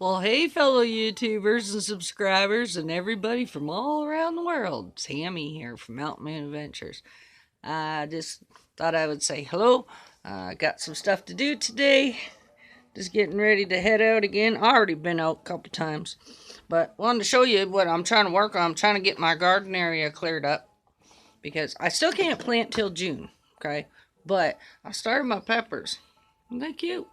Well, hey, fellow YouTubers and subscribers, and everybody from all around the world. Sammy here from Mountain Moon Adventures. I just thought I would say hello. Got some stuff to do today. Just getting ready to head out again. I already been out a couple times, but wanted to show you what I'm trying to work on. I'm trying to get my garden area cleared up because I still can't plant till June. Okay, but I started my peppers. Isn't that cute?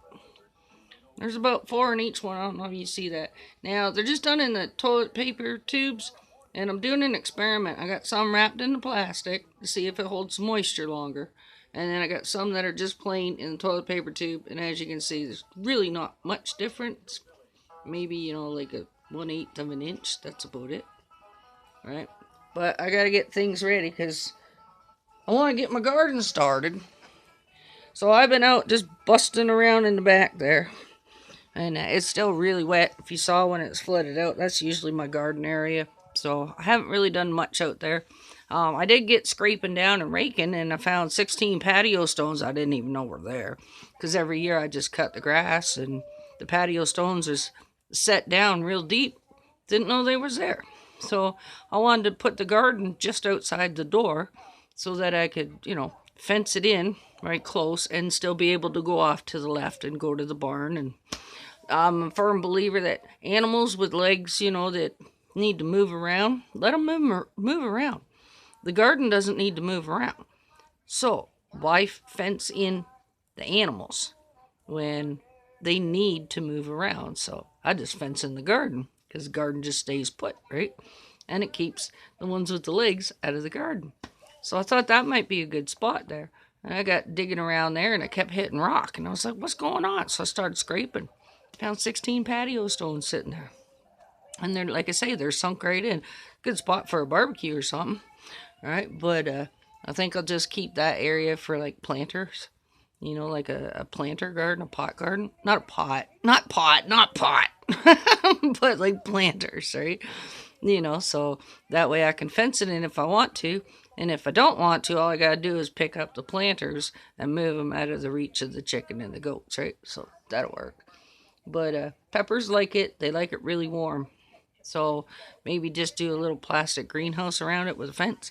There's about 4 in each one. I don't know if you see that. Now, they're just done in the toilet paper tubes, and I'm doing an experiment. I got some wrapped in the plastic to see if it holds moisture longer. And then I got some that are just plain in the toilet paper tube, and as you can see, there's really not much difference. Maybe, like a 1/8 of an inch. That's about it. Right? But I gotta get things ready, because I want to get my garden started. So I've been out just busting around in the back there. And it's still really wet. If you saw when it's flooded out, that's usually my garden area. So I haven't really done much out there. I did get scraping down and raking, and I found 16 patio stones I didn't even know were there. Because every year I just cut the grass, and the patio stones is set down real deep. Didn't know they was there. So I wanted to put the garden just outside the door so that I could, fence it in right close and still be able to go off to the left and go to the barn. And I'm a firm believer that animals with legs, that need to move around, let them move around. The garden doesn't need to move around. So, why fence in the animals when they need to move around? So, I just fence in the garden because the garden just stays put, right? And it keeps the ones with the legs out of the garden. So, I thought that might be a good spot there. And I got digging around there and I kept hitting rock. And I was like, what's going on? So, I started scraping. Found 16 patio stones sitting there. And they're, like I say, they're sunk right in. Good spot for a barbecue or something. All right, but I think I'll just keep that area for like planters. Like a planter garden, a pot garden. Not a pot. Not pot. Not pot. But like planters, right? So that way I can fence it in if I want to. And if I don't want to, all I gotta do is pick up the planters and move them out of the reach of the chicken and the goats, right? So that'll work. But peppers like it. They like it really warm. So maybe just do a little plastic greenhouse around it with a fence.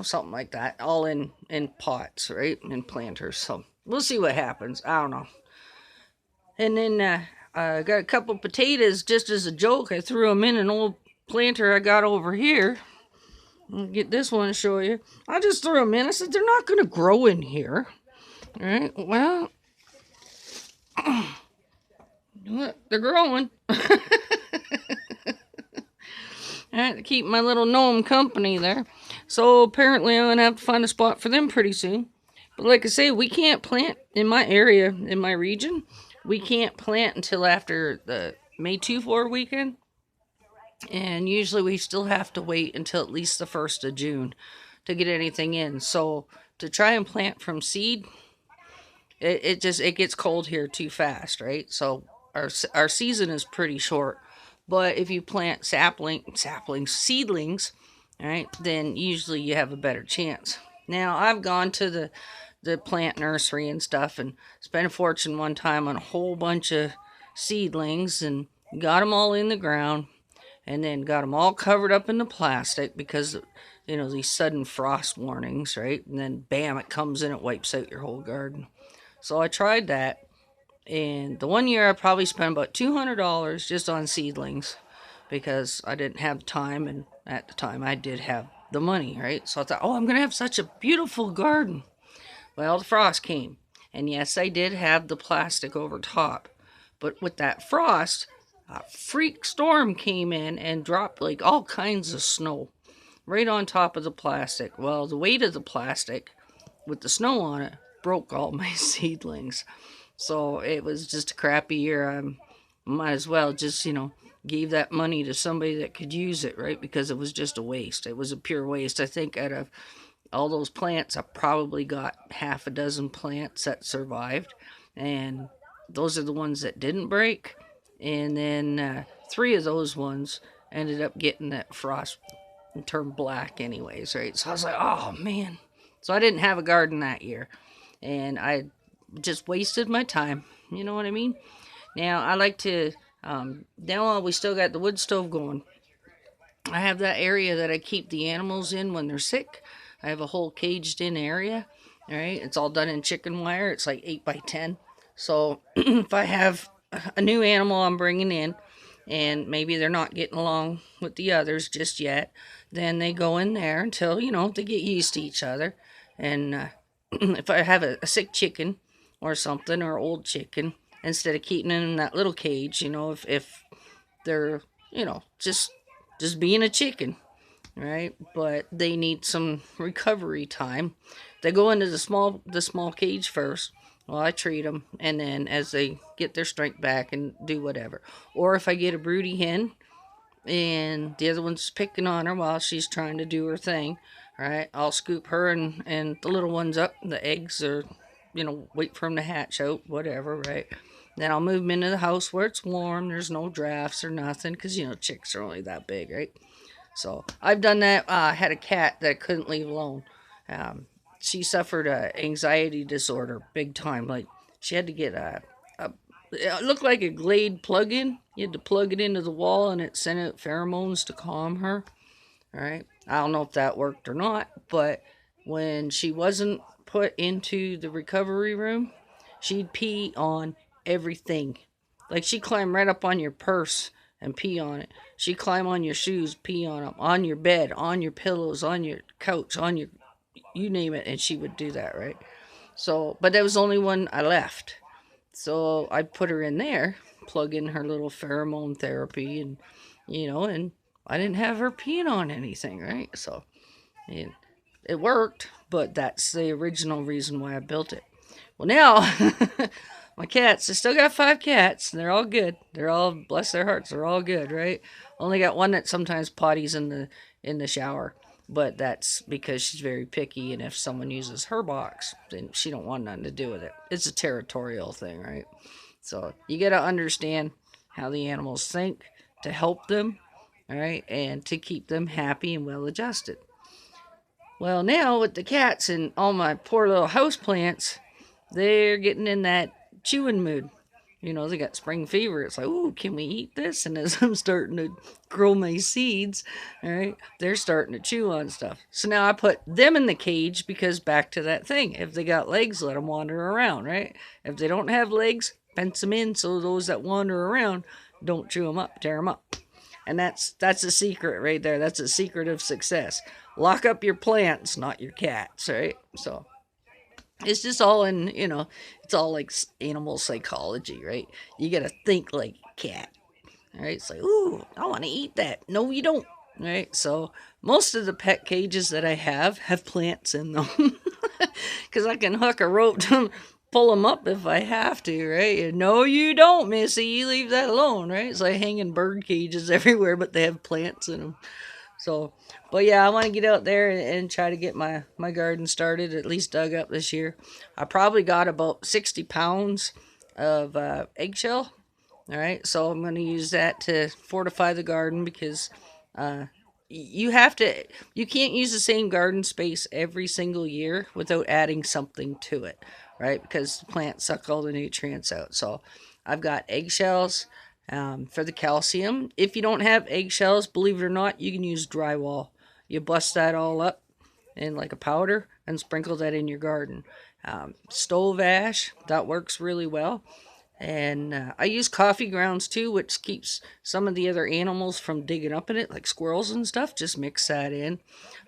Something like that. All in pots, right? In planters. So we'll see what happens. I don't know. And then I got a couple potatoes just as a joke. I threw them in an old planter I got over here. I'll get this one to show you. I just threw them in. I said, they're not going to grow in here. All right. Well, they're growing. Alright, to keep my little gnome company there. So apparently I'm going to have to find a spot for them pretty soon. But like I say, we can't plant in my area, in my region. We can't plant until after the May 2-4 weekend. And usually we still have to wait until at least the 1st of June to get anything in. So to try and plant from seed, it gets cold here too fast, right? So our season is pretty short. But if you plant seedlings, all right, then usually you have a better chance. Now, I've gone to the plant nursery and stuff and spent a fortune one time on a whole bunch of seedlings and got them all in the ground and then got them all covered up in the plastic because, these sudden frost warnings, right? And then, bam, it comes in, it wipes out your whole garden. So I tried that. And the one year I probably spent about $200 just on seedlings because I didn't have time, and at the time I did have the money, right? So I thought, I'm going to have such a beautiful garden. Well, the frost came, and yes, I did have the plastic over top, but with that frost, a freak storm came in and dropped like all kinds of snow right on top of the plastic. Well, the weight of the plastic with the snow on it broke all my seedlings. So it was just a crappy year. I might as well just, gave that money to somebody that could use it, right? Because it was just a waste. It was a pure waste. I think out of all those plants, I probably got half a dozen plants that survived. And those are the ones that didn't break. And then 3 of those ones ended up getting that frost and turned black anyways, right? So I was like, oh, man. So I didn't have a garden that year. And I just wasted my time. You know what I mean? Now, I like to Now we still got the wood stove going. I have that area that I keep the animals in when they're sick. I have a whole caged in area. All right, it's all done in chicken wire. It's like 8 by 10. So if I have a new animal I'm bringing in, and maybe they're not getting along with the others just yet, then they go in there until they get used to each other. And if I have a sick chicken or something, or old chicken, instead of keeping them in that little cage, if they're just being a chicken, right? But they need some recovery time. They go into the small cage first. Well, I treat them, and then as they get their strength back and do whatever. Or if I get a broody hen and the other one's picking on her while she's trying to do her thing, right? I'll scoop her and the little ones up. The eggs are, wait for them to hatch out, whatever, right? Then I'll move them into the house where it's warm. There's no drafts or nothing because, chicks are only that big, right? So I've done that. I had a cat that I couldn't leave alone. She suffered a anxiety disorder big time. Like, she had to get it looked like a Glade plug-in. You had to plug it into the wall and it sent out pheromones to calm her. All right. I don't know if that worked or not, but when she wasn't put into the recovery room, she'd pee on everything. Like, she'd climb right up on your purse and pee on it. She'd climb on your shoes, pee on them, on your bed, on your pillows, on your couch, on your, you name it, and she would do that, right? So, but there was only one I left. So I put her in there, plug in her little pheromone therapy, and I didn't have her peeing on anything, right? So it worked, but that's the original reason why I built it. Well, now my cats, I still got 5 cats. And they're all good. They're all, bless their hearts, they're all good, right? Only got one that sometimes potties in the shower, but that's because she's very picky, and if someone uses her box, then she don't want nothing to do with it. It's a territorial thing, right? So you got to understand how the animals think to help them, all right, and to keep them happy and well adjusted. Well, now with the cats and all my poor little house plants, they're getting in that chewing mood. They got spring fever. It's like, ooh, can we eat this? And as I'm starting to grow my seeds, all right, they're starting to chew on stuff. So now I put them in the cage because back to that thing. If they got legs, let them wander around, right? If they don't have legs, fence them in so those that wander around don't chew them up, tear them up. And that's a secret right there. That's a secret of success. Lock up your plants, not your cats, right? So it's just all it's all like animal psychology, right? You gotta think like a cat, right? It's like, ooh, I want to eat that. No, you don't, right? So most of the pet cages that I have plants in them because I can hook a rope to pull them up if I have to, right? And no, you don't, Missy. You leave that alone, right? It's like hanging bird cages everywhere, but they have plants in them. So, but yeah, I want to get out there and try to get my garden started, at least dug up this year. I probably got about 60 pounds of eggshell. All right, so I'm going to use that to fortify the garden because you can't use the same garden space every single year without adding something to it, right? Because plants suck all the nutrients out. So I've got eggshells for the calcium. If you don't have eggshells, believe it or not, you can use drywall. You bust that all up in like a powder and sprinkle that in your garden. Stove ash, that works really well. And I use coffee grounds too, which keeps some of the other animals from digging up in it, like squirrels and stuff. Just mix that in.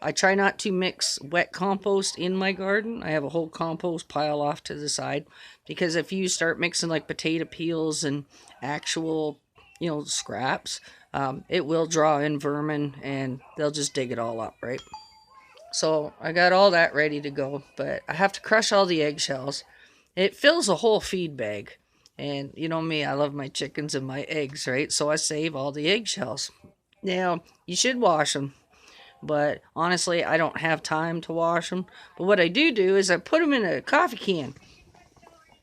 I try not to mix wet compost in my garden. I have a whole compost pile off to the side because if you start mixing like potato peels and actual, scraps, it will draw in vermin and they'll just dig it all up, right? So I got all that ready to go, but I have to crush all the eggshells. It fills a whole feed bag. And you know me, I love my chickens and my eggs, right? So I save all the eggshells. Now, you should wash them, but honestly, I don't have time to wash them. But what I do is I put them in a coffee can.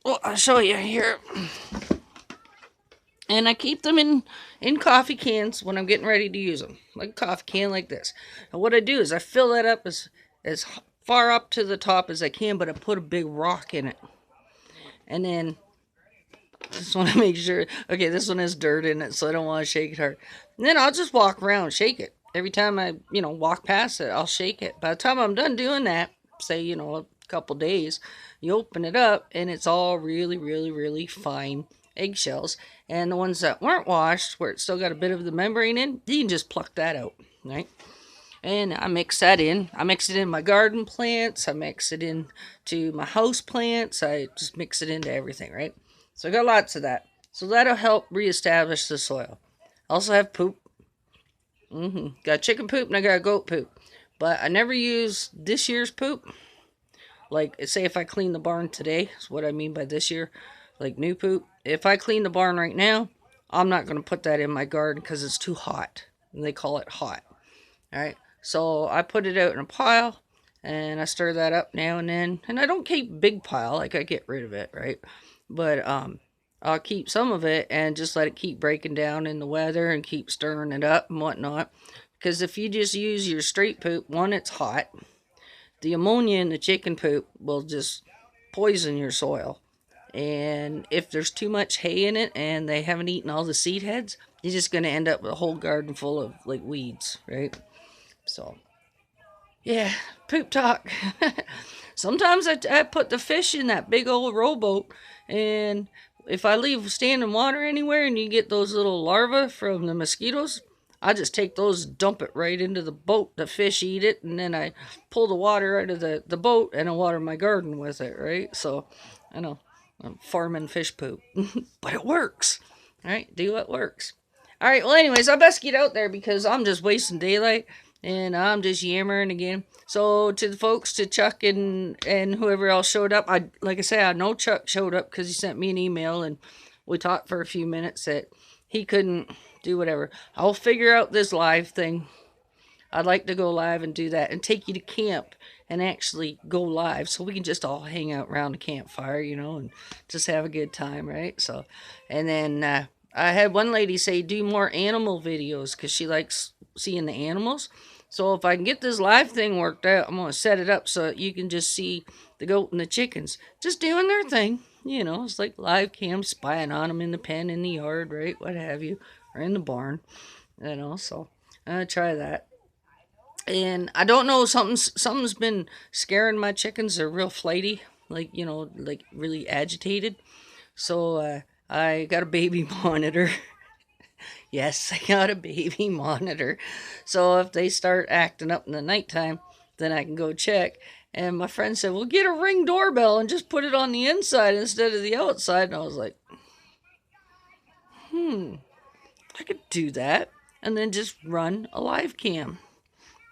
Well, I'll show you here. And I keep them in coffee cans when I'm getting ready to use them. Like a coffee can like this. And what I do is I fill that up as far up to the top as I can, but I put a big rock in it. And then Just want to make sure. Okay, this one has dirt in it, so I don't want to shake it hard. And then I'll just walk around, shake it. Every time I, walk past it, I'll shake it. By the time I'm done doing that, say, a couple days, you open it up and it's all really, really, really fine eggshells. And the ones that weren't washed, where it's still got a bit of the membrane in, you can just pluck that out, right? And I mix that in. I mix it in my garden plants. I mix it into my house plants. I just mix it into everything, right? So I got lots of that. So that'll help reestablish the soil. I also have poop. Got chicken poop and I got goat poop. But I never use this year's poop. Like, say if I clean the barn today, is what I mean by this year. Like new poop. If I clean the barn right now, I'm not going to put that in my garden because it's too hot. And they call it hot. Alright. So I put it out in a pile. And I stir that up now and then. And I don't keep big pile. Like, I get rid of it, right? But I'll keep some of it and just let it keep breaking down in the weather and keep stirring it up and whatnot. Because if you just use your straight poop, one, it's hot. The ammonia in the chicken poop will just poison your soil. And if there's too much hay in it and they haven't eaten all the seed heads, you're just going to end up with a whole garden full of, like, weeds, right? So, yeah, poop talk. Sometimes I put the fish in that big old rowboat, and if I leave standing water anywhere and you get those little larvae from the mosquitoes, I just take those, dump it right into the boat. The fish eat it, and then I pull the water out of the boat and I water my garden with it, right? So, I know, I'm farming fish poop, but it works. All right, do what works. All right, well, anyways, I best get out there because I'm just wasting daylight and I'm just yammering again. So to the folks, to Chuck and whoever else showed up, like I said, I know Chuck showed up because he sent me an email and we talked for a few minutes that he couldn't do whatever. I'll figure out this live thing. I'd like to go live and do that and take you to camp and actually go live so we can just all hang out around the campfire, and just have a good time, right? So, and then I had one lady say do more animal videos because she likes seeing the animals. So if I can get this live thing worked out, I'm going to set it up so that you can just see the goat and the chickens just doing their thing. It's like live cam, spying on them in the pen, in the yard, right? What have you, or in the barn, so I'm going to try that. And I don't know, something's been scaring my chickens. They're real flighty, like, like really agitated. So I got a baby monitor. Yes, I got a baby monitor. So if they start acting up in the nighttime, then I can go check. And my friend said, well, get a Ring doorbell and just put it on the inside instead of the outside. And I was like, I could do that. And then just run a live cam.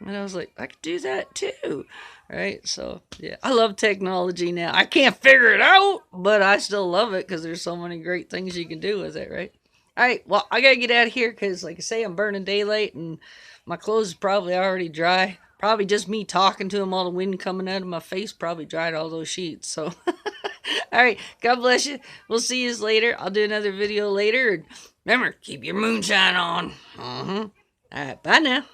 And I was like, I could do that too. Right? So, yeah, I love technology now. I can't figure it out, but I still love it because there's so many great things you can do with it, right? All right, well, I got to get out of here because, like I say, I'm burning daylight and my clothes is probably already dry. Probably just me talking to them, all the wind coming out of my face probably dried all those sheets. So, all right, God bless you. We'll see you later. I'll do another video later. And remember, keep your moonshine on. All right, bye now.